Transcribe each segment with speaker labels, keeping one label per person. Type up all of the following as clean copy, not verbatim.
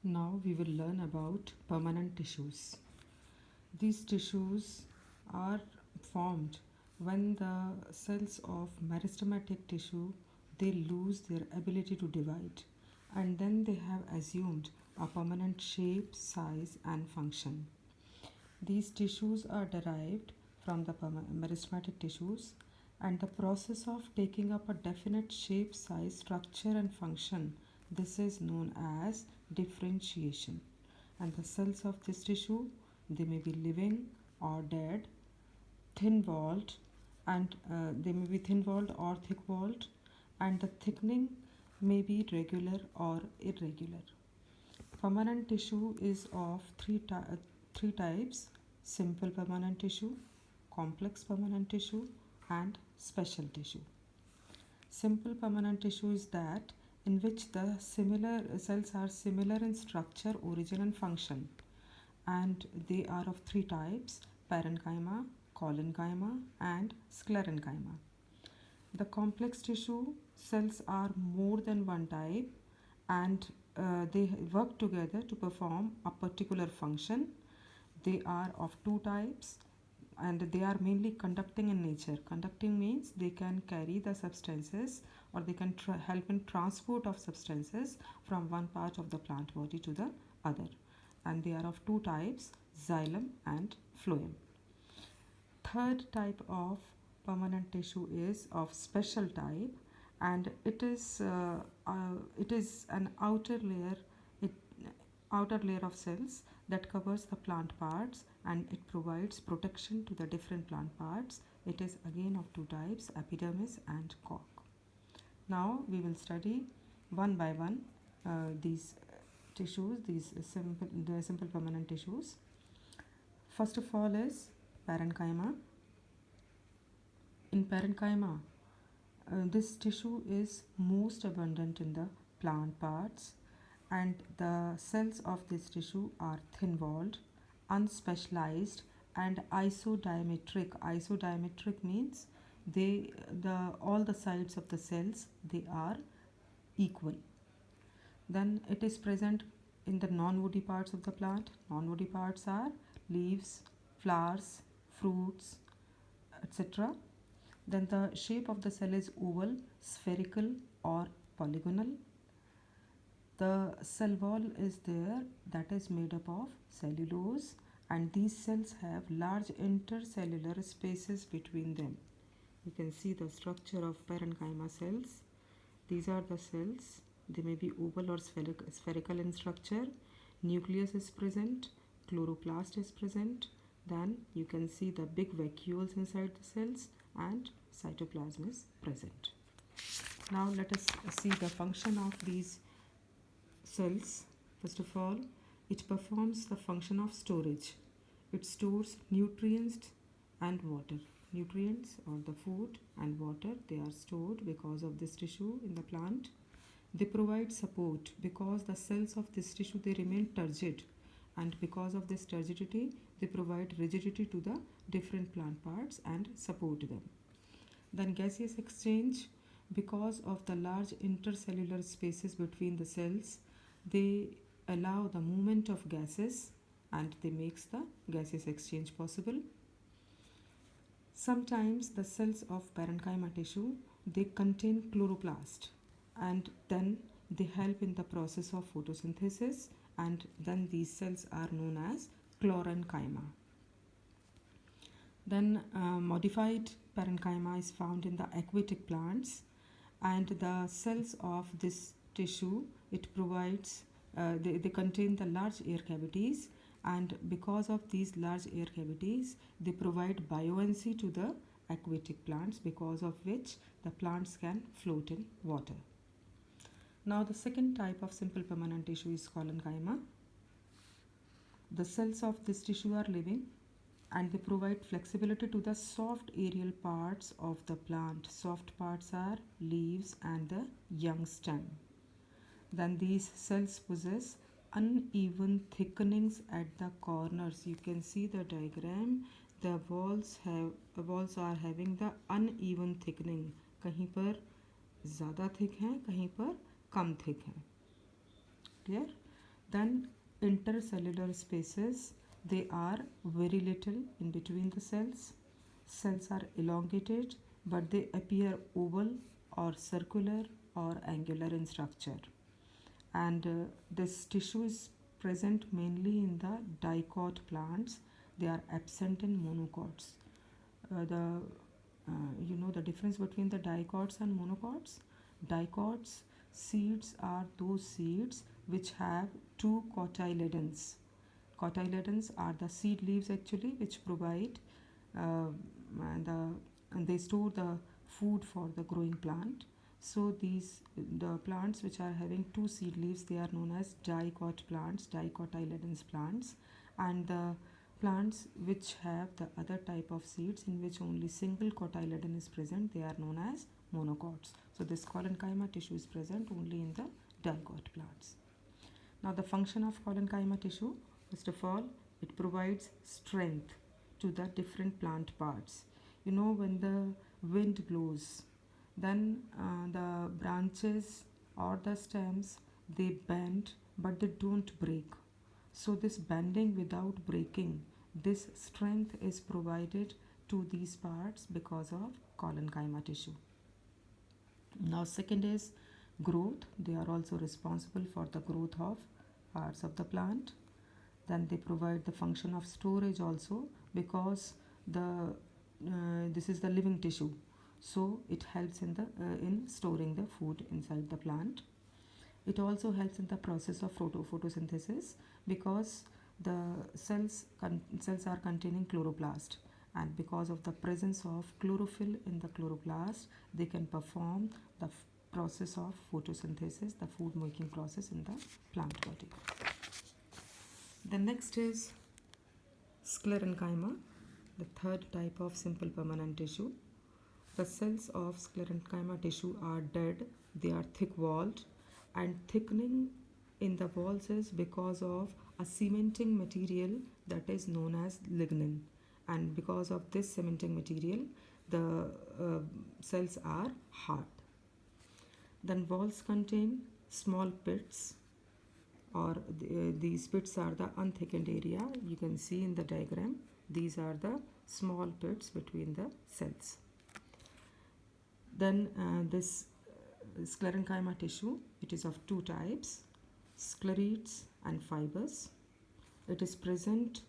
Speaker 1: Now we will learn about permanent tissues. These tissues are formed when the cells of meristematic tissue they lose their ability to divide, and then they have assumed a permanent shape, size and function. These tissues are derived from the meristematic tissues, and the process of taking up a definite shape, size, structure and function, this is known as differentiation. And the cells of this tissue, they may be living or dead, thin walled, and they may be thin walled or thick walled, and the thickening may be regular or irregular. Permanent tissue is of three types: simple permanent tissue, complex permanent tissue, and special tissue. Simple permanent tissue is that in which the similar cells are similar in structure, origin, and function, and they are of three types: parenchyma, collenchyma, and sclerenchyma. The complex tissue cells are more than one type, and they work together to perform a particular function. They are of two types, and they are mainly conducting in nature. Conducting means they can carry the substances, or they can help in transport of substances from one part of the plant body to the other. And they are of two types: xylem and phloem. Third type of permanent tissue is of special type, and it is an it, outer layer of cells that covers the plant parts, and it provides protection to the different plant parts. It is again of two types: epidermis and cork. Now we will study one by one these tissues, the simple permanent tissues. First of all is parenchyma. In parenchyma, this tissue is most abundant in the plant parts, and the cells of this tissue are thin walled, unspecialized, and isodiametric. Isodiametric means all the sides of the cells they are equal. Then it is present in the non-woody parts of the plant. Non-woody parts are leaves, flowers, fruits, etc. Then the shape of the cell is oval, spherical or polygonal. The cell wall is there, that is made up of cellulose, and these cells have large intercellular spaces between them. You can see the structure of parenchyma cells. These are the cells. They may be oval or spherical in structure. Nucleus is present, chloroplast is present. Then you can see the big vacuoles inside the cells, and cytoplasm is present. Now let us see the function of these cells. First of all, it performs the function of storage. It stores nutrients and water. Nutrients or the food and water, they are stored because of this tissue in the plant. They provide support because the cells of this tissue they remain turgid, and because of this turgidity they provide rigidity to the different plant parts and support them. Then gaseous exchange, because of the large intercellular spaces between the cells, they allow the movement of gases, and they makes the gaseous exchange possible. Sometimes the cells of parenchyma tissue they contain chloroplast, and then they help in the process of photosynthesis, and then these cells are known as chlorenchyma. Then modified parenchyma is found in the aquatic plants, and the cells of this tissue it provides they contain the large air cavities, and because of these large air cavities they provide buoyancy to the aquatic plants, because of which the plants can float in water. Now the second type of simple permanent tissue is collenchyma. The cells of this tissue are living, and they provide flexibility to the soft aerial parts of the plant. Soft parts are leaves and the young stem. Then these cells possess uneven thickenings at the corners. You can see the diagram. The walls are having the uneven thickening. कहीं पर ज़्यादा thick हैं, कहीं पर कम thick हैं. Clear? Then intercellular spaces, they are very little in between the cells. Cells are elongated, but they appear oval or circular or angular in structure. And this tissue is present mainly in the dicot plants. They are absent in monocots. The You know the difference between the dicots and monocots? Dicots seeds are those seeds which have two cotyledons. Cotyledons are the seed leaves actually, which provide uh, and, the, and they store the food for the growing plant. So the plants which are having two seed leaves, they are known as dicot plants, dicotyledons plants, and the plants which have the other type of seeds in which only single cotyledon is present, they are known as monocots. So this collenchyma tissue is present only in the dicot plants. Now the function of collenchyma tissue, first of all, it provides strength to the different plant parts. You know, when the wind blows, then the branches or the stems, they bend but they don't break. So this bending without breaking, this strength is provided to these parts because of collenchyma tissue. Now second is growth. They are also responsible for the growth of parts of the plant. Then they provide the function of storage also, because this is the living tissue, so it helps in storing the food inside the plant. It also helps in the process of photosynthesis, because the cells are containing chloroplast, and because of the presence of chlorophyll in the chloroplast, they can perform the process of photosynthesis, the food making process in the plant body. The next is sclerenchyma, the third type of simple permanent tissue. The cells of sclerenchyma tissue are dead, they are thick walled, and thickening in the walls is because of a cementing material that is known as lignin. And because of this cementing material, the cells are hard. Then walls contain small pits, or these pits are the unthickened area. You can see in the diagram, these are the small pits between the cells. Then this sclerenchyma tissue, it is of two types, sclerites and fibers. It is present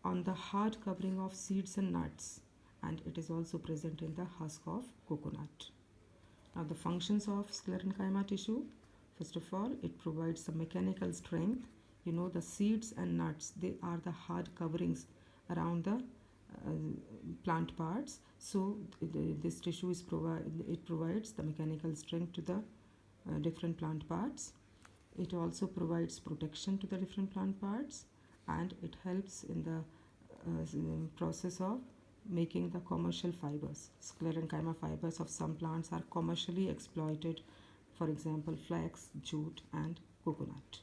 Speaker 1: on the hard covering of seeds and nuts, and it is also present in the husk of coconut. Now the functions of sclerenchyma tissue, first of all, it provides the mechanical strength. You know, the seeds and nuts, they are the hard coverings around the plant parts. So this tissue it provides the mechanical strength to the different plant parts. It also provides protection to the different plant parts, and it helps in the process of making the commercial fibers. Sclerenchyma fibers of some plants are commercially exploited, for example flax, jute and coconut.